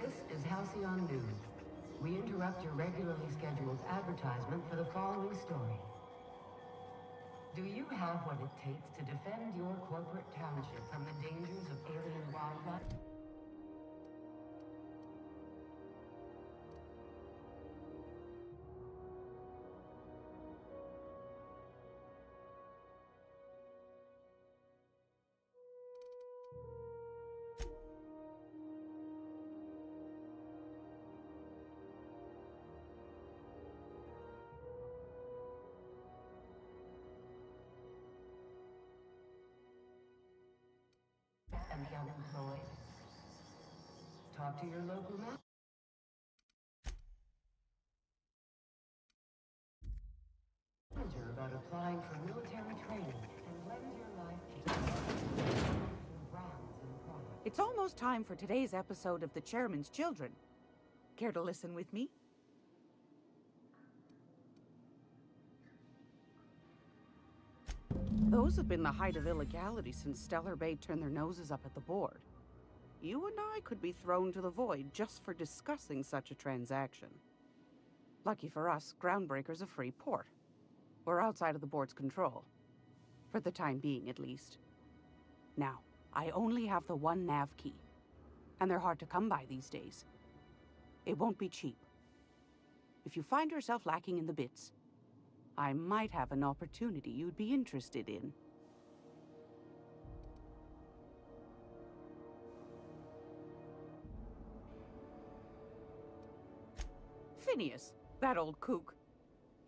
This is Halcyon News. We interrupt your regularly scheduled advertisement for the following story. Do you have what it takes to defend your corporate township from the dangers of alien wildlife? And the unemployed? Talk to your local manager about applying for military training and lend your life to brands and products. It's almost time for today's episode of The Chairman's Children. Care to listen with me? Those have been the height of illegality since Stellar Bay turned their noses up at the board. You and I could be thrown to the void just for discussing such a transaction. Lucky for us, Groundbreaker's a free port. We're outside of the board's control. For the time being, at least. Now, I only have the one nav key. And they're hard to come by these days. It won't be cheap. If you find yourself lacking in the bits, I might have an opportunity you'd be interested in. Phineas, that old kook.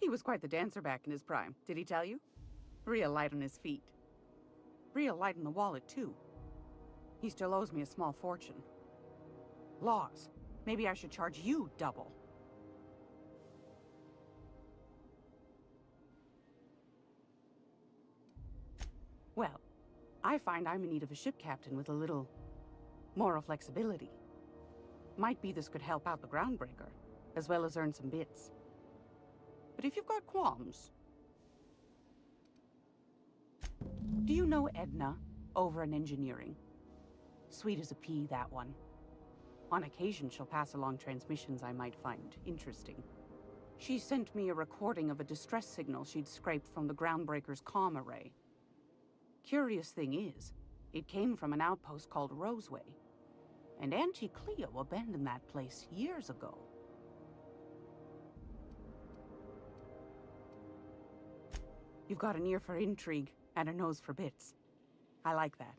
He was quite the dancer back in his prime, did he tell you? Real light on his feet. Real light in the wallet, too. He still owes me a small fortune. Laws. Maybe I should charge you double. Well, I find I'm in need of a ship captain with a little moral flexibility. Might be this could help out the Groundbreaker, as well as earn some bits. But if you've got qualms... Do you know Edna, over in engineering? Sweet as a pea, that one. On occasion, she'll pass along transmissions I might find interesting. She sent me a recording of a distress signal she'd scraped from the Groundbreaker's comm array. Curious thing is, it came from an outpost called Roseway. And Auntie Cleo abandoned that place years ago. You've got an ear for intrigue and a nose for bits. I like that.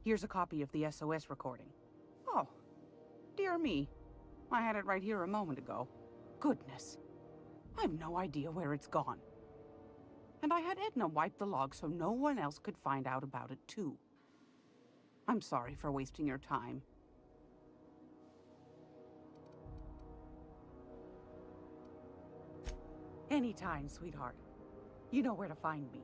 Here's a copy of the SOS recording. Oh, dear me. I had it right here a moment ago. Goodness. I've no idea where it's gone. And I had Edna wipe the log so no one else could find out about it, too. I'm sorry for wasting your time. Anytime, sweetheart. You know where to find me.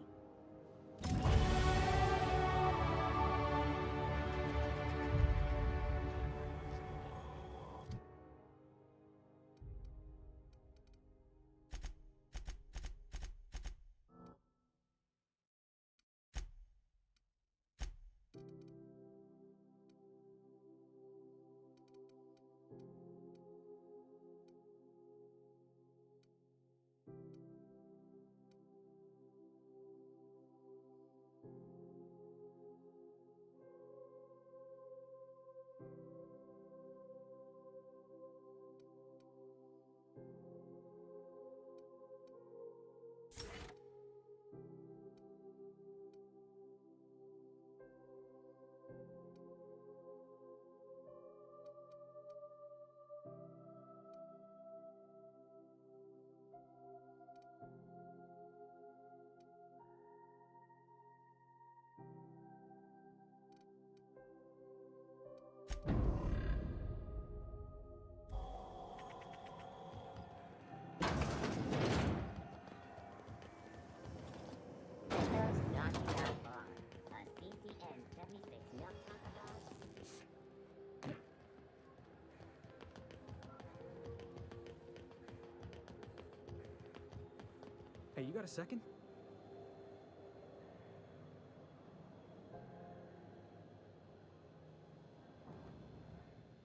Hey, you got a second?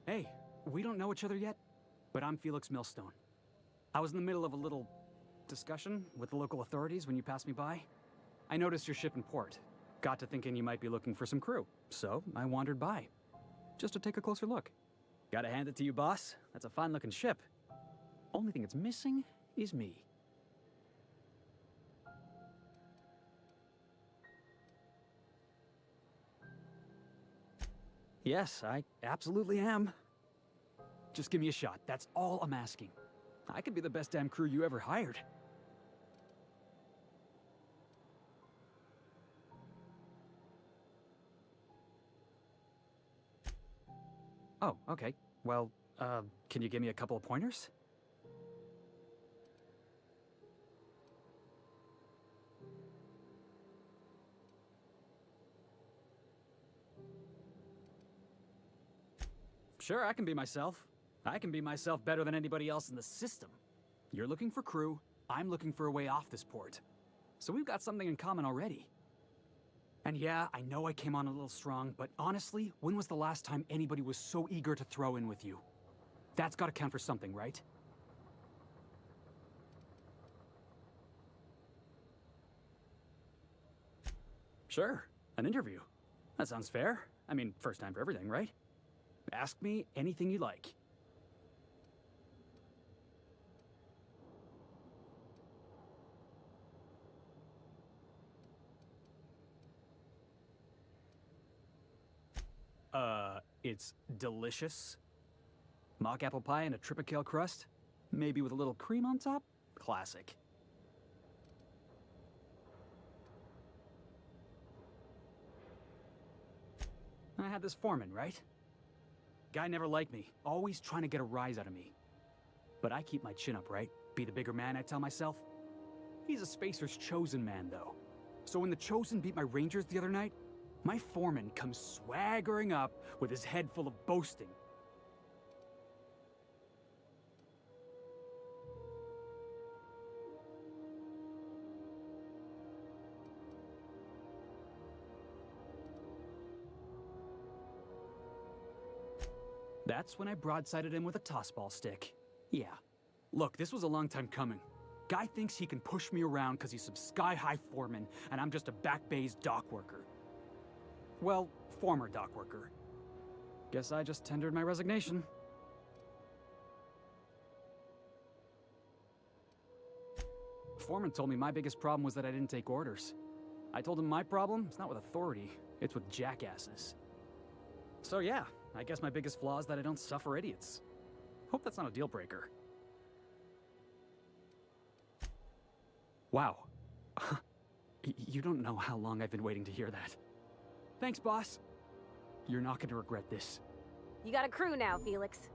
Hey, we don't know each other yet, but I'm Felix Millstone. I was in the middle of a little discussion with the local authorities when you passed me by. I noticed your ship in port. Got to thinking you might be looking for some crew, so I wandered by. Just to take a closer look. Gotta hand it to you, boss. That's a fine-looking ship. Only thing it's missing is me. Yes, I absolutely am. Just give me a shot. That's all I'm asking. I could be the best damn crew you ever hired. Oh, okay. Well, can you give me a couple of pointers? Sure, I can be myself. I can be myself better than anybody else in the system. You're looking for crew, I'm looking for a way off this port. So we've got something in common already. And yeah, I know I came on a little strong, but honestly, when was the last time anybody was so eager to throw in with you? That's gotta count for something, right? Sure, an interview. That sounds fair. I mean, first time for everything, right? Ask me anything you like. It's delicious. Mock apple pie and a tripicale crust? Maybe with a little cream on top? Classic. I had this foreman, right? Guy never liked me, always trying to get a rise out of me. But I keep my chin up, right? Be the bigger man, I tell myself. He's a Spacer's chosen man, though. So when the Chosen beat my Rangers the other night, my foreman comes swaggering up with his head full of boasting. That's when I broadsided him with a tossball stick. Yeah. Look, this was a long time coming. Guy thinks he can push me around because he's some sky-high foreman, and I'm just a back bay's dock worker. Well, former dock worker. Guess I just tendered my resignation. Foreman told me my biggest problem was that I didn't take orders. I told him my problem is not with authority, it's with jackasses. So yeah, I guess my biggest flaw is that I don't suffer idiots. Hope that's not a deal breaker. Wow. You don't know how long I've been waiting to hear that. Thanks, boss. You're not going to regret this. You got a crew now, Felix.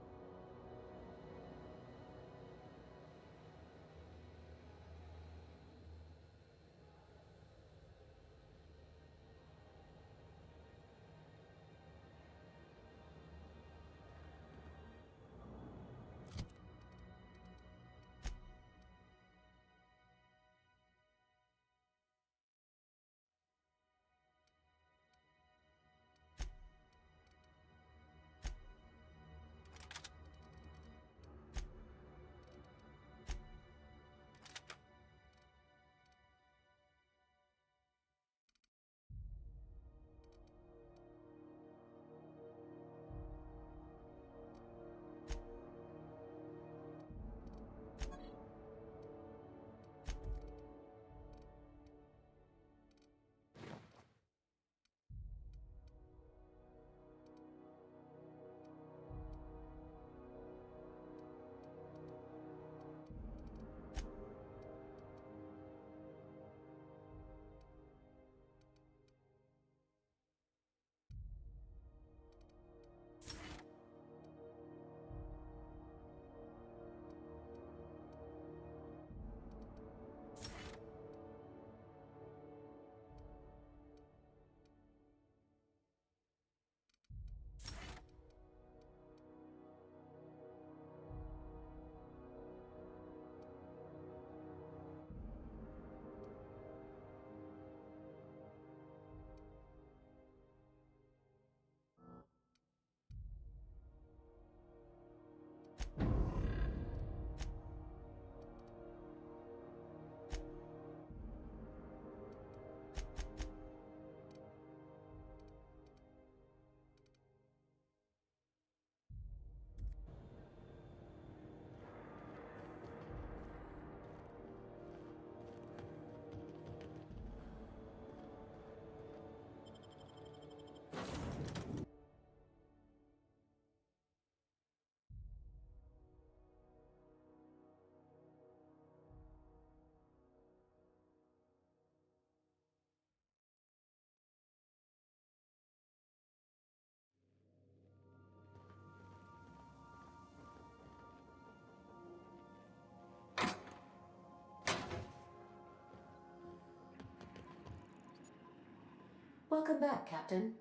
Welcome back, Captain.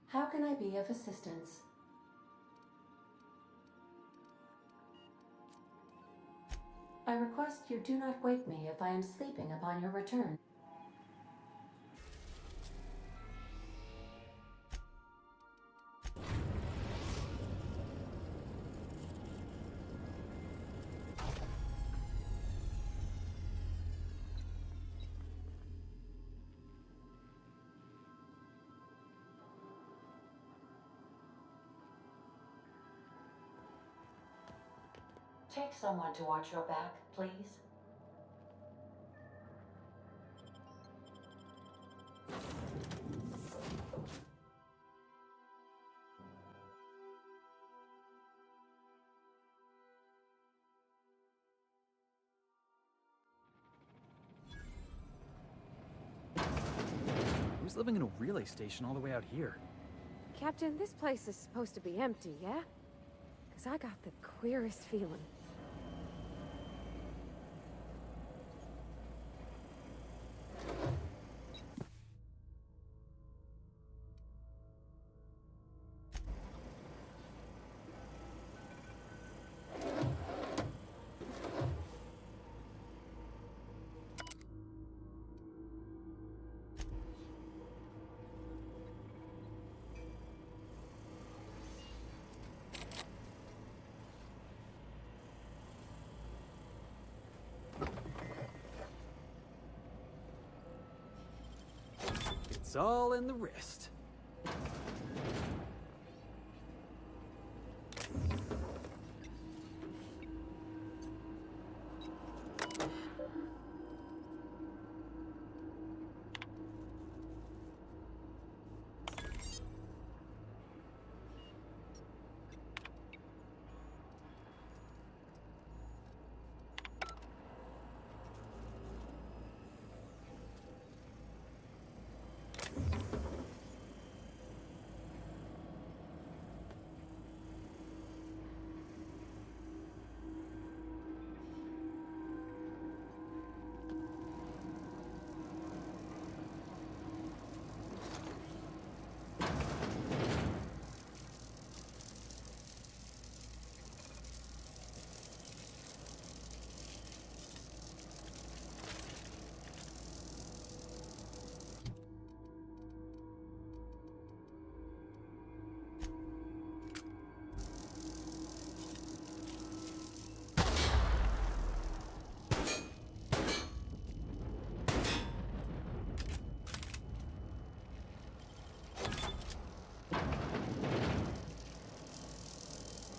How can I be of assistance? I request you do not wake me if I am sleeping upon your return. Take someone to watch your back, please. Who's living in a relay station all the way out here? Captain, this place is supposed to be empty, yeah? 'Cause I got the queerest feeling. It's all in the wrist.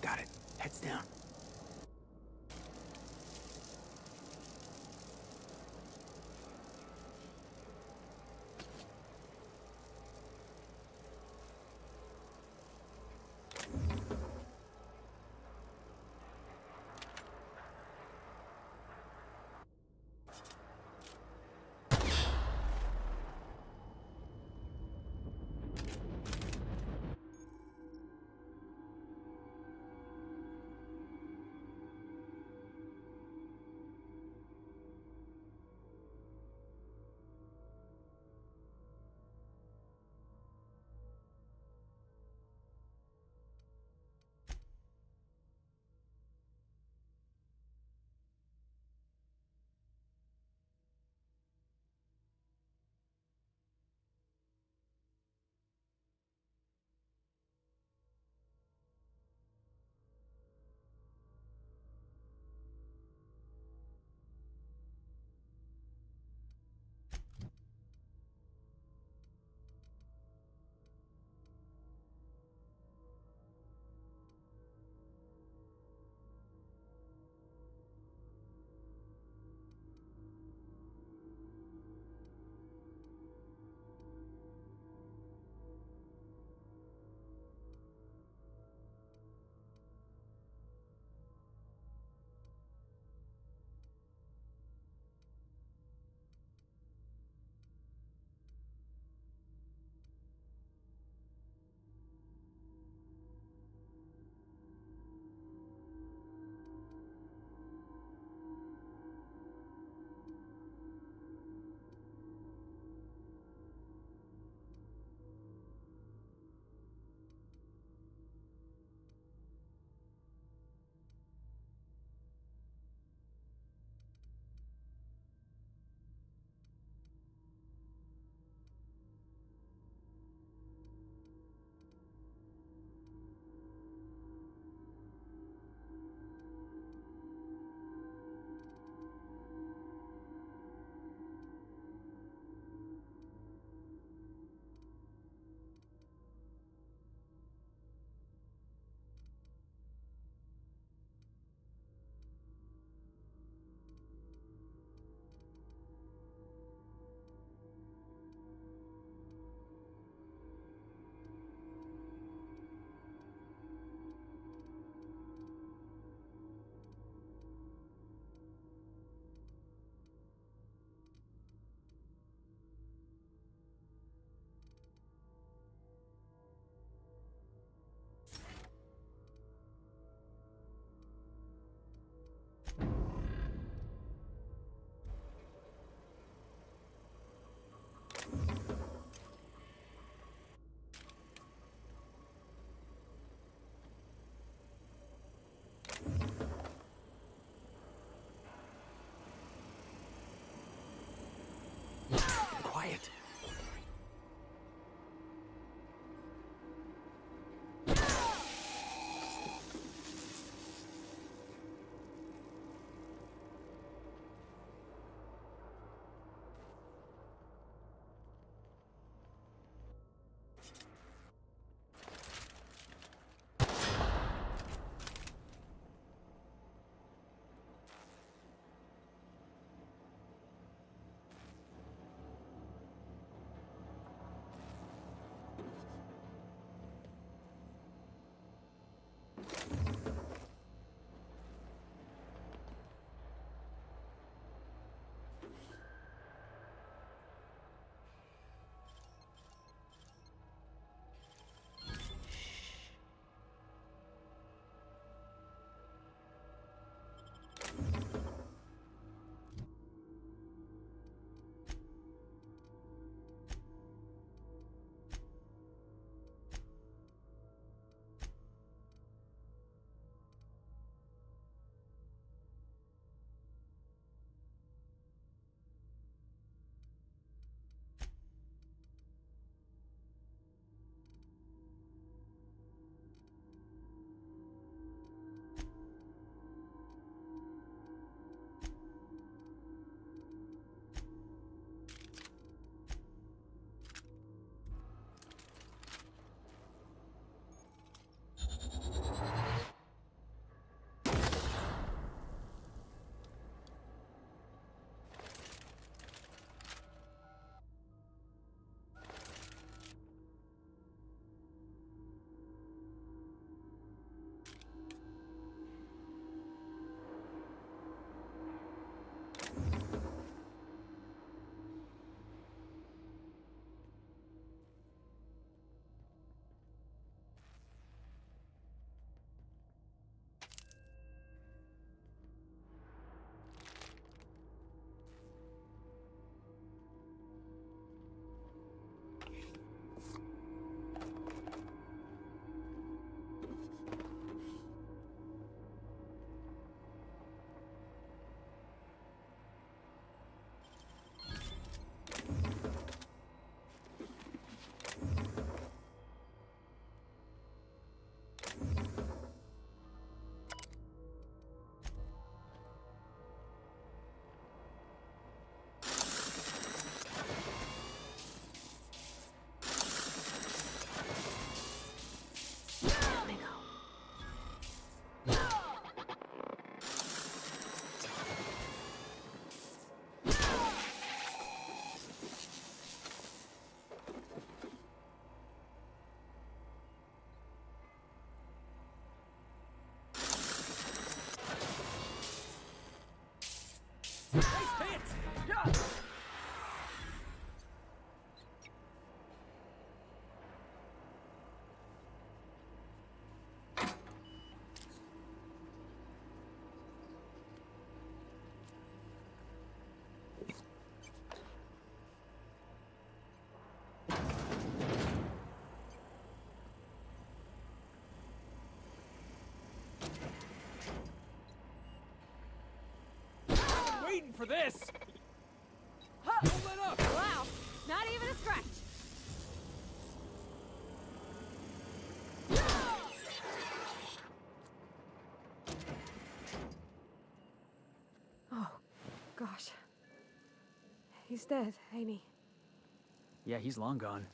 Got it. Heads down. for this! Huh. Don't let up! Wow, not even a scratch. Oh, gosh. He's dead, ain't he? Yeah, he's long gone.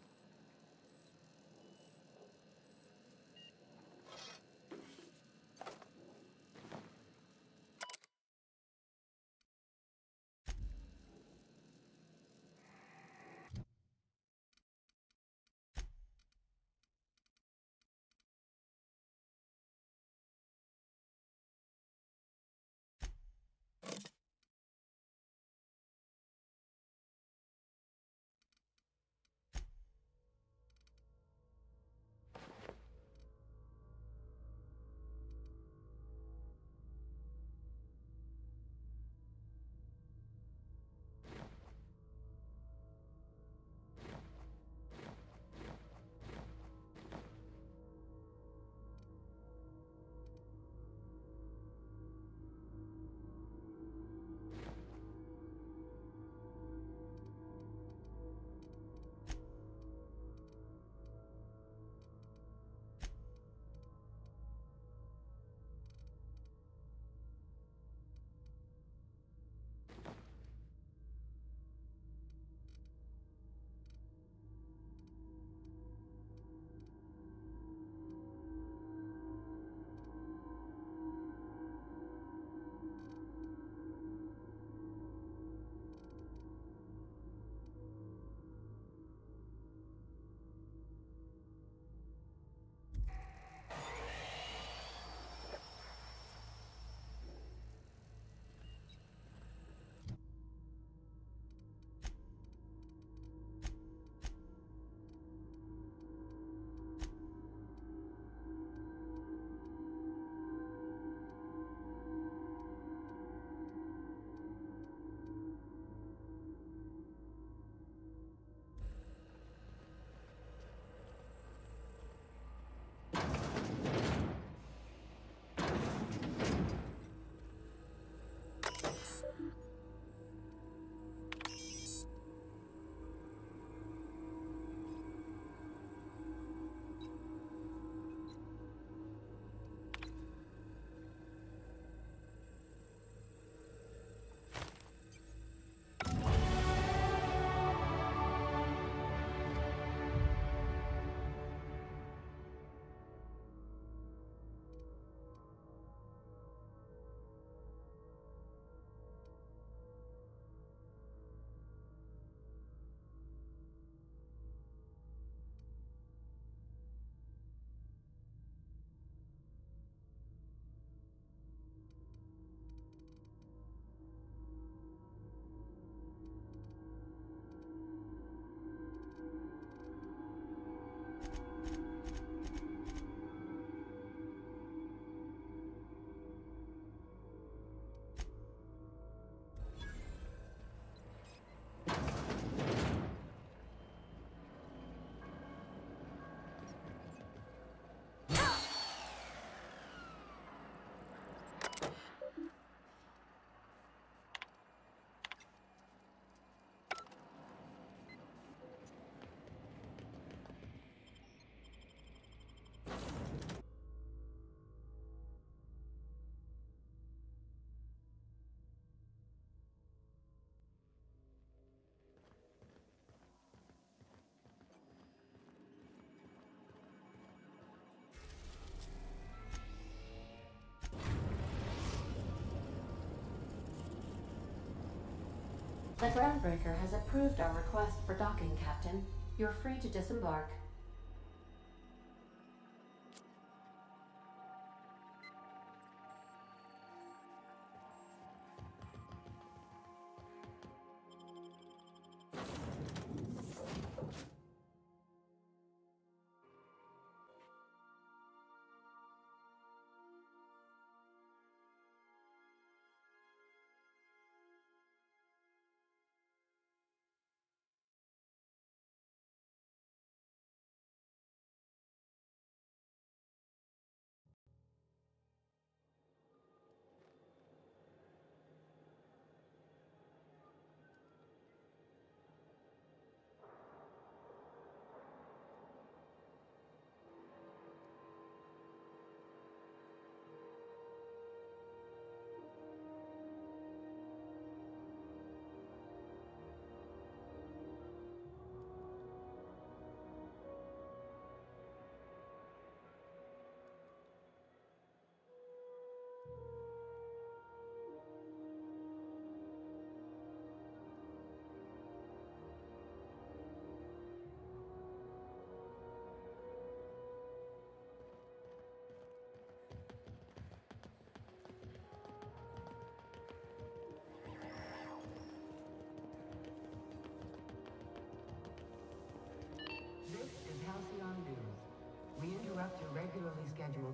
The Groundbreaker has approved our request for docking, Captain. You're free to disembark.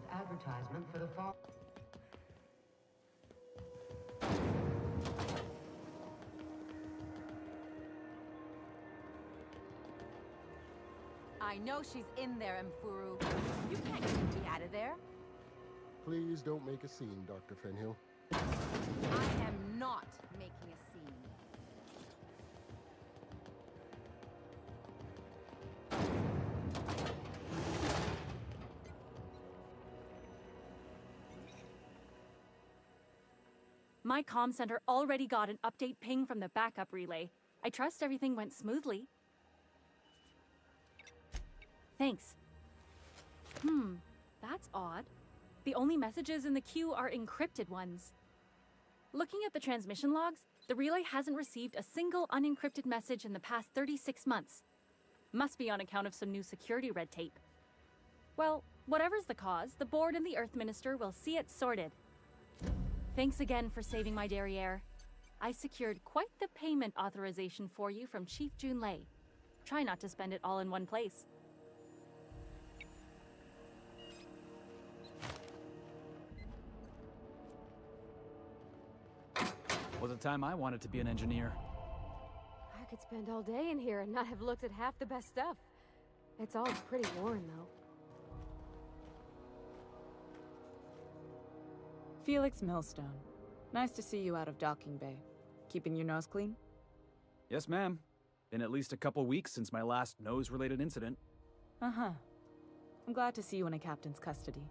scheduled advertisement for the fall. I know she's in there, Mfuru. You can't get me out of there. Please don't make a scene, Dr. Fenhill. I am not making a scene. My comm center already got an update ping from the backup relay. I trust everything went smoothly. Thanks. That's odd. The only messages in the queue are encrypted ones. Looking at the transmission logs, the relay hasn't received a single unencrypted message in the past 36 months. Must be on account of some new security red tape. Well, whatever's the cause, the board and the Earth Minister will see it sorted. Thanks again for saving my derriere. I secured quite the payment authorization for you from Chief Junlei. Try not to spend it all in one place. Was a time I wanted to be an engineer. I could spend all day in here and not have looked at half the best stuff. It's all pretty worn, though. Felix Millstone. Nice to see you out of docking bay. Keeping your nose clean? Yes, ma'am. Been at least a couple weeks since my last nose-related incident. Uh-huh. I'm glad to see you in a captain's custody.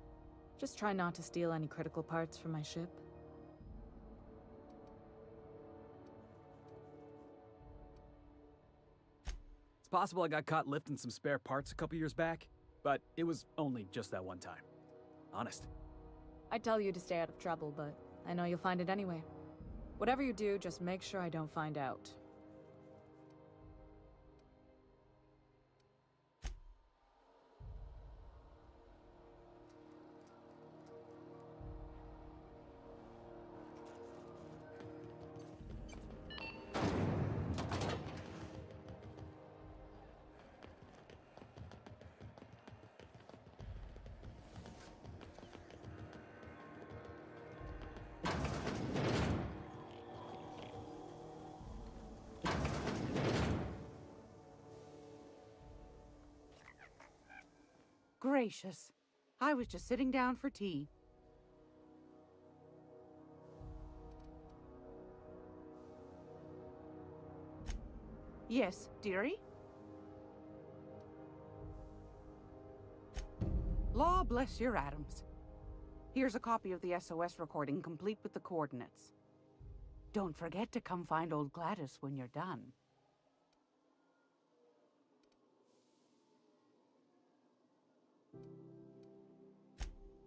Just try not to steal any critical parts from my ship. It's possible I got caught lifting some spare parts a couple years back, but it was only just that one time. Honest. I'd tell you to stay out of trouble, but I know you'll find it anyway. Whatever you do, just make sure I don't find out. Gracious. I was just sitting down for tea. Yes, dearie? Law bless your atoms. Here's a copy of the SOS recording complete with the coordinates. Don't forget to come find old Gladys when you're done.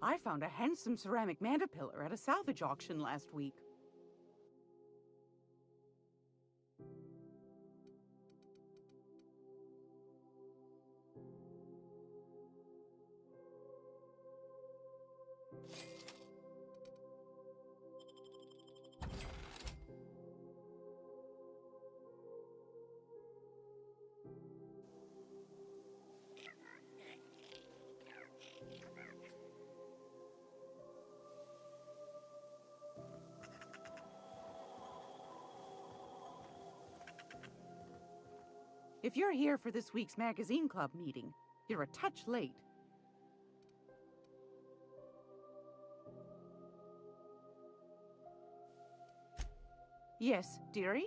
I found a handsome ceramic mandapillar at a salvage auction last week. If you're here for this week's magazine club meeting, you're a touch late. Yes, dearie?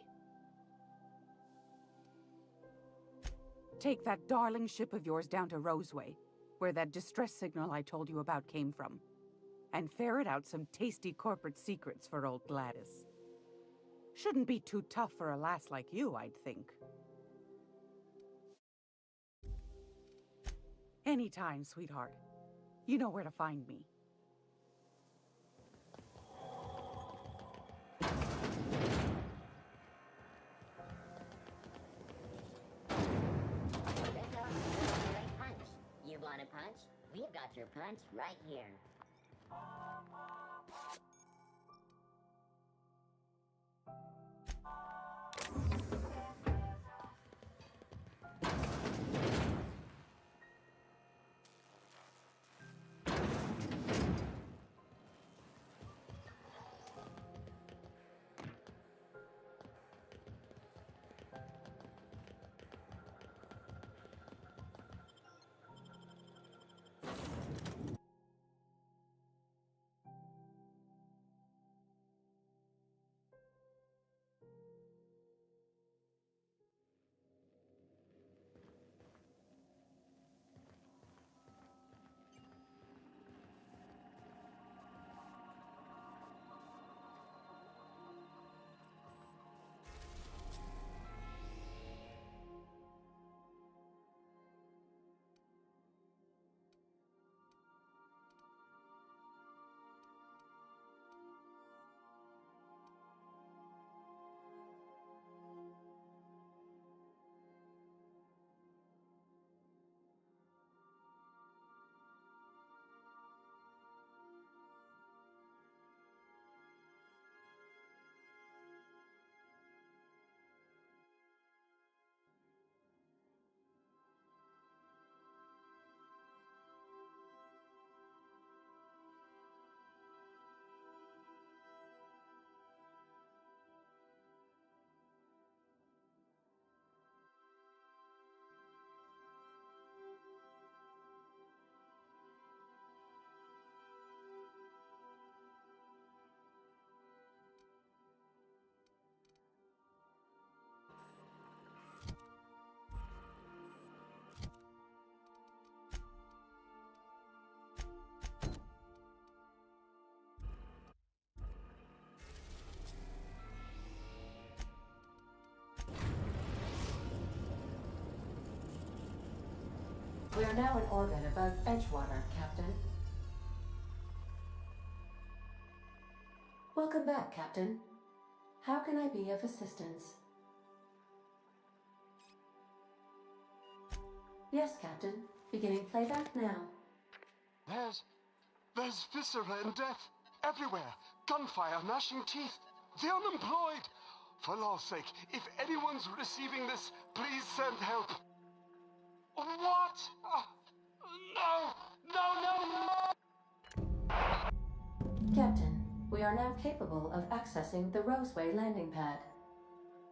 Take that darling ship of yours down to Roseway, where that distress signal I told you about came from, and ferret out some tasty corporate secrets for old Gladys. Shouldn't be too tough for a lass like you, I'd think. Anytime, sweetheart. You know where to find me. You want a punch? We've got your punch right here. We are now in orbit above Edgewater, Captain. Welcome back, Captain. How can I be of assistance? Yes, Captain. Beginning playback now. There's viscera and death everywhere. Gunfire, gnashing teeth. The unemployed. For law's sake, if anyone's receiving this, please send help. What? No! Captain, we are now capable of accessing the Roseway landing pad.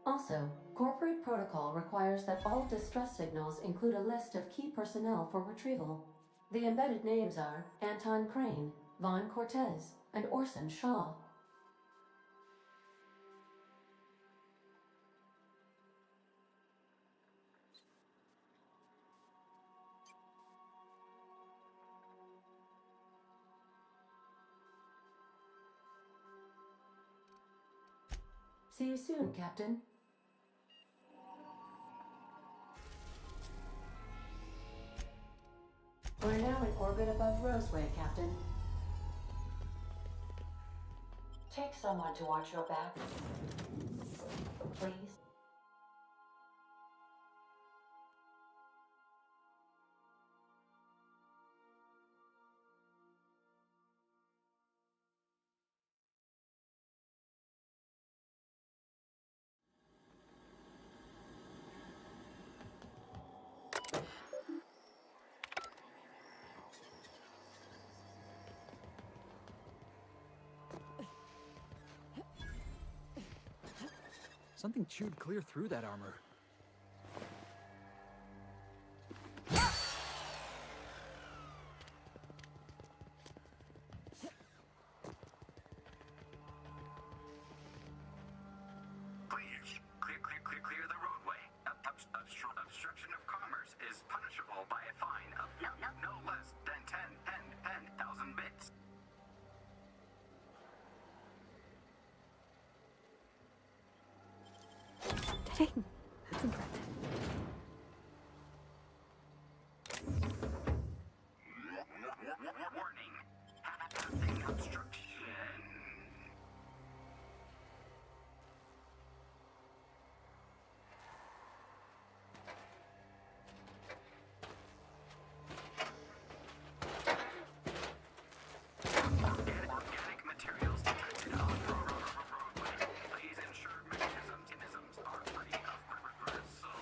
Also, corporate protocol requires that all distress signals include a list of key personnel for retrieval. The embedded names are Anton Crane, Vaughn Cortez, and Orson Shaw. See you soon, Captain. We're now in orbit above Roseway, Captain. Take someone to watch your back, please. Something chewed clear through that armor. Clear the roadway. Obstruction of commerce is punishable by a fine of no less than 10,000 bits. Dang, that's impressive. Warning. Passing obstruction. Organic materials detected on roadway. Please ensure mechanisms are free of bristle.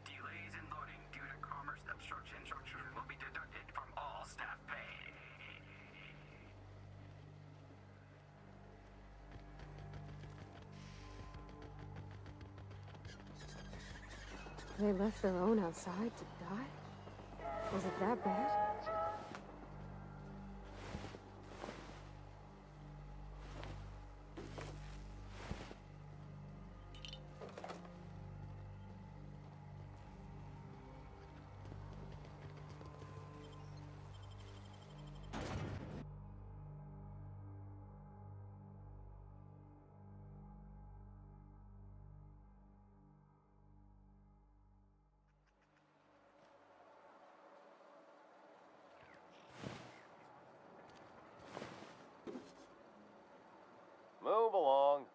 Delays in loading due to commerce obstruction will be deducted from all staff pay. They left their own outside to die? Was it that bad? Move along.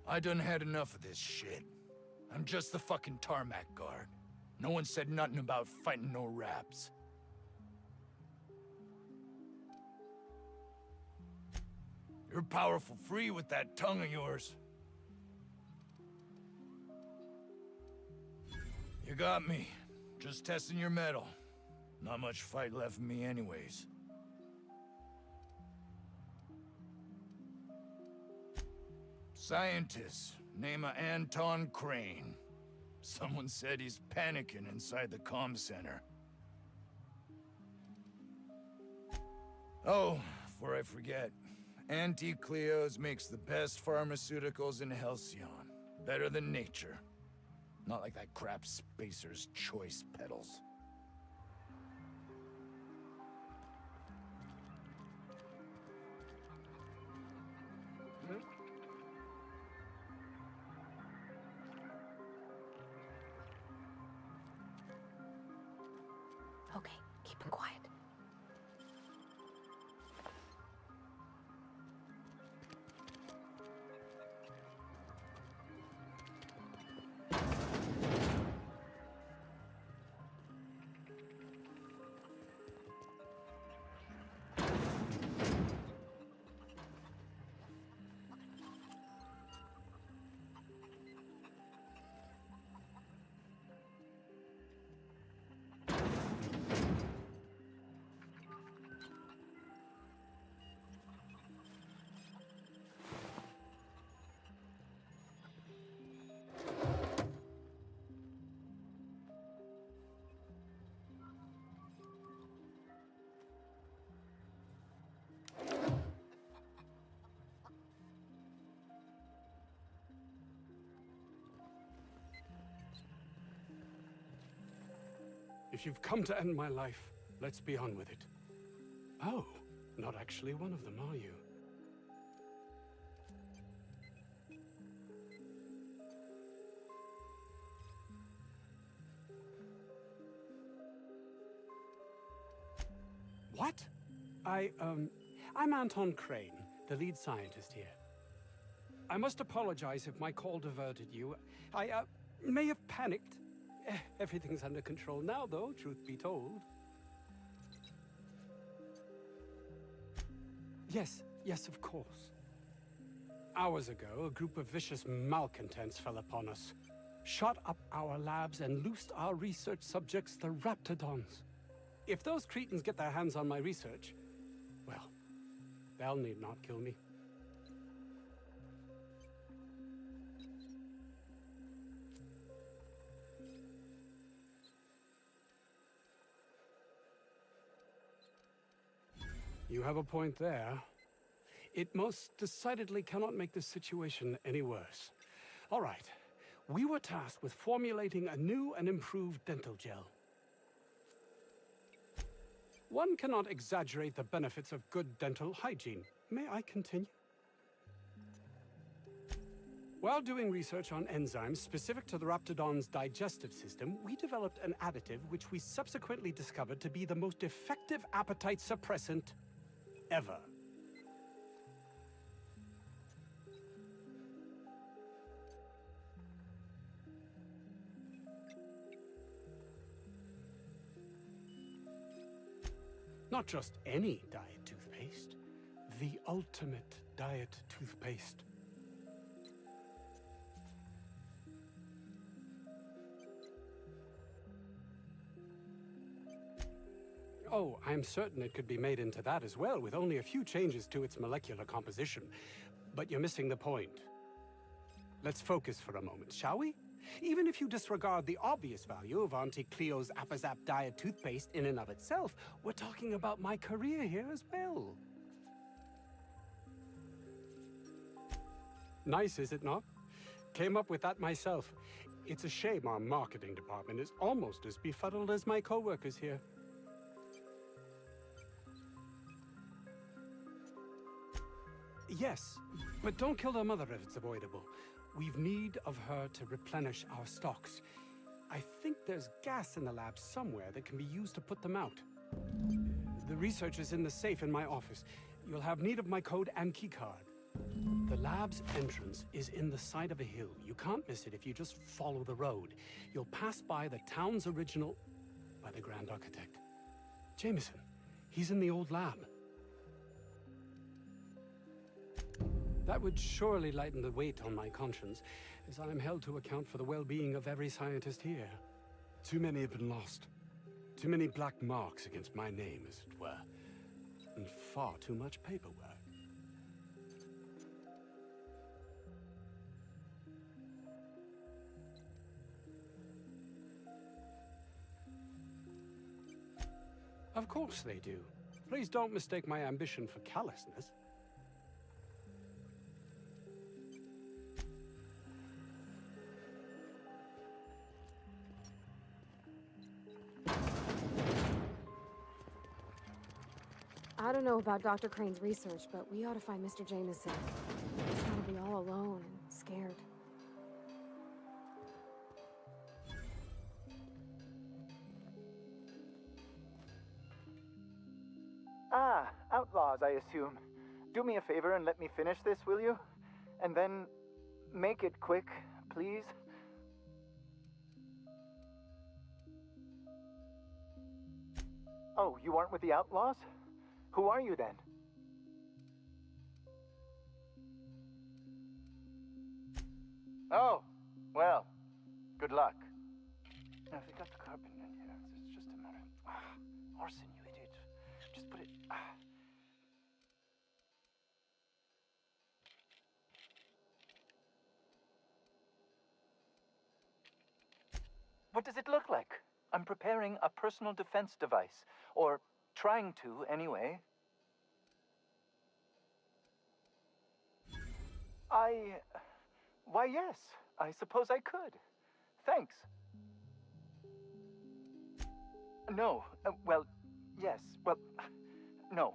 I done had enough of this shit. I'm just the fucking tarmac guard. No one said nothing about fighting no raps. You're powerful free with that tongue of yours. You got me. Just testing your mettle. Not much fight left in me anyways. Scientist, name of Anton Crane. Someone said he's panicking inside the comm center. Oh, before I forget, Anti-Cleos makes the best pharmaceuticals in Halcyon. Better than nature. Not like that crap Spacer's Choice peddles. Okay, keep it quiet. If you've come to end my life, let's be on with it. Oh, not actually one of them, are you? What? I'm Anton Crane, the lead scientist here. I must apologize if my call diverted you. I may have panicked. Everything's under control now, though, truth be told. Yes, of course. Hours ago, a group of vicious malcontents fell upon us, shot up our labs and loosed our research subjects, the Raptidons. If those cretins get their hands on my research, well, they'll need not kill me. You have a point there. It most decidedly cannot make the situation any worse. All right. We were tasked with formulating a new and improved dental gel. One cannot exaggerate the benefits of good dental hygiene. May I continue? While doing research on enzymes specific to the Raptidon's digestive system, we developed an additive which we subsequently discovered to be the most effective appetite suppressant ever. Not just any diet toothpaste, the ultimate diet toothpaste. Oh, I'm certain it could be made into that as well, with only a few changes to its molecular composition. But you're missing the point. Let's focus for a moment, shall we? Even if you disregard the obvious value of Auntie Cleo's Appazap Diet toothpaste in and of itself, we're talking about my career here as well. Nice, is it not? Came up with that myself. It's a shame our marketing department is almost as befuddled as my co-workers here. Yes, but don't kill their mother if it's avoidable. We've need of her to replenish our stocks. I think there's gas in the lab somewhere that can be used to put them out. The research is in the safe in my office. You'll have need of my code and keycard. The lab's entrance is in the side of a hill. You can't miss it if you just follow the road. You'll pass by the town's original... by the Grand Architect. Jameson. He's in the old lab. That would surely lighten the weight on my conscience, as I am held to account for the well-being of every scientist here. Too many have been lost. Too many black marks against my name, as it were. And far too much paperwork. Of course they do. Please don't mistake my ambition for callousness. I don't know about Dr. Crane's research, but we ought to find Mr. Jameson. He's gotta be all alone and scared. Ah, outlaws, I assume. Do me a favor and let me finish this, will you? And then make it quick, please. Oh, you aren't with the outlaws? Who are you then? Oh, well, good luck. Now, if you got the carbon in here, it's just a matter of... Orson, you idiot. Just put it... What does it look like? I'm preparing a personal defense device. Or trying to, anyway. Why, yes. I suppose I could. Thanks. No. Well, yes. Well, no.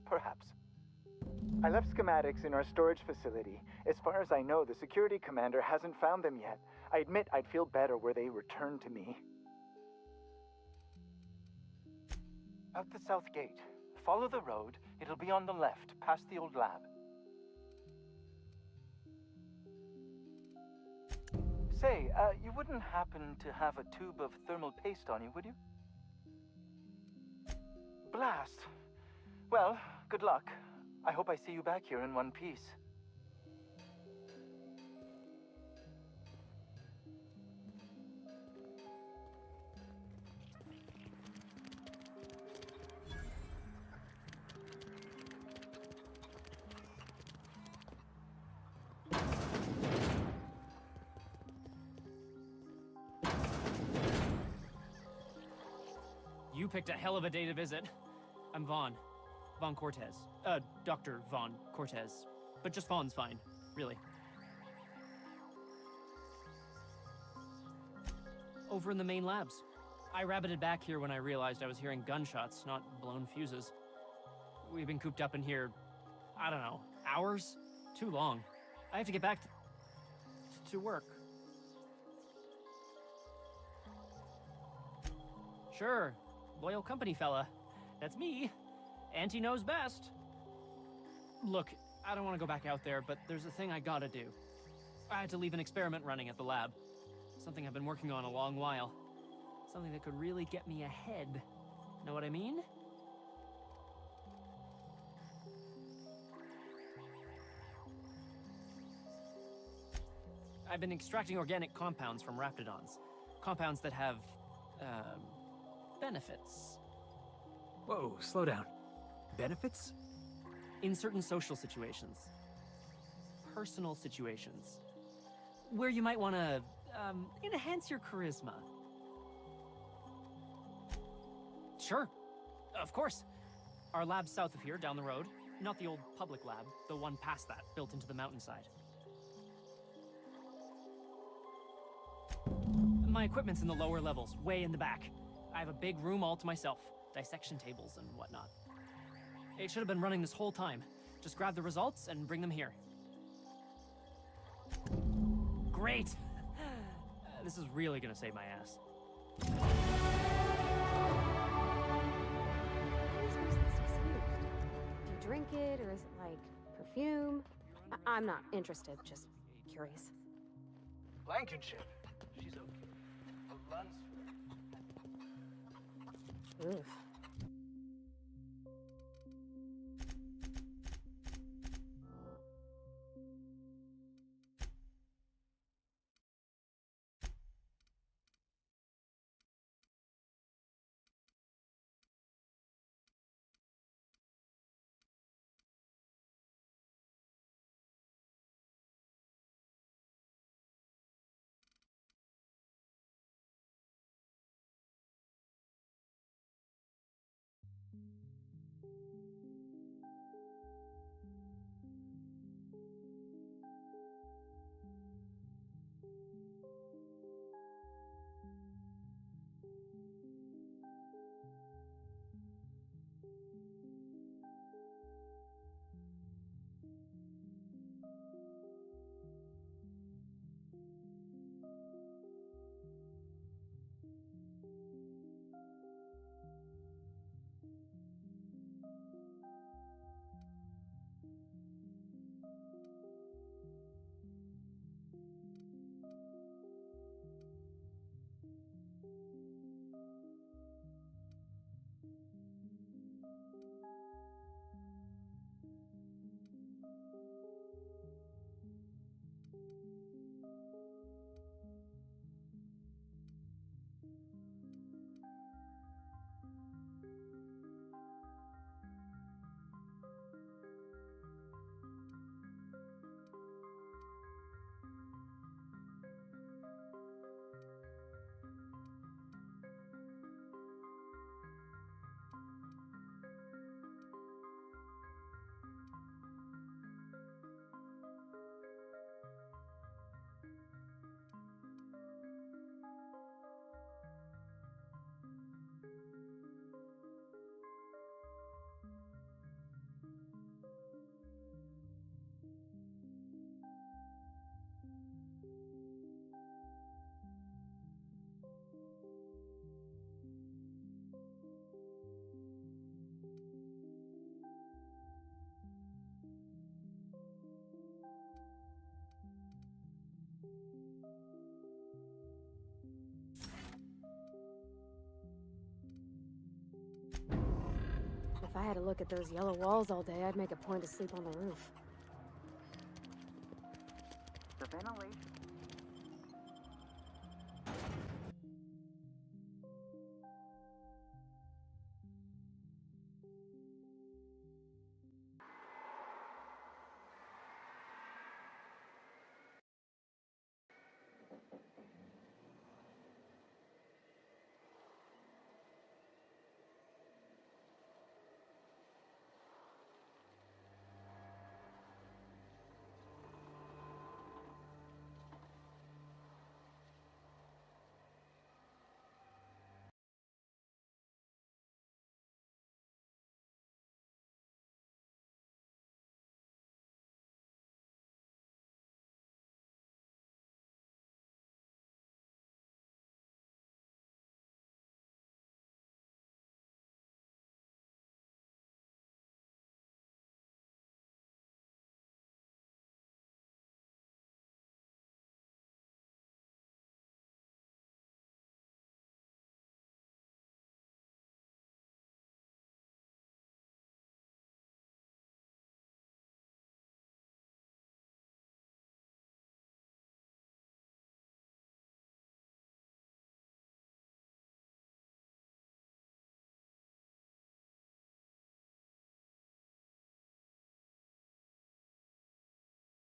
Perhaps. I left schematics in our storage facility. As far as I know, the security commander hasn't found them yet. I admit I'd feel better were they returned to me. Out the south gate. Follow the road. It'll be on the left, past the old lab. Say, you wouldn't happen to have a tube of thermal paste on you, would you? Blast. Well, good luck. I hope I see you back here in one piece. You picked a hell of a day to visit. I'm Vaughn. Vaughn Cortez. Dr. Vaughn Cortez. But just Vaughn's fine, really. Over in the main labs. I rabbited back here when I realized I was hearing gunshots, not blown fuses. We've been cooped up in here, I don't know, hours? Too long. I have to get back to work. Sure, loyal company fella. That's me. Auntie knows best. Look, I don't want to go back out there, but there's a thing I gotta do. I had to leave an experiment running at the lab. Something I've been working on a long while. Something that could really get me ahead. Know what I mean? I've been extracting organic compounds from raptidons. Compounds that have, benefits. Whoa, slow down. Benefits? In certain social situations. Personal situations. Where you might want to, enhance your charisma. Sure. Of course. Our lab's south of here, down the road. Not the old public lab, the one past that, built into the mountainside. My equipment's in the lower levels, way in the back. I have a big room all to myself. Dissection tables and whatnot. It should have been running this whole time. Just grab the results and bring them here. Great! This is really gonna save my ass. How do you suppose this stuff's used? Do you drink it, or is it like perfume? I'm not interested, just curious. Blankenship. She's a Lunsford. Oof. If I had to look at those yellow walls all day, I'd make a point to sleep on the roof. The ventilation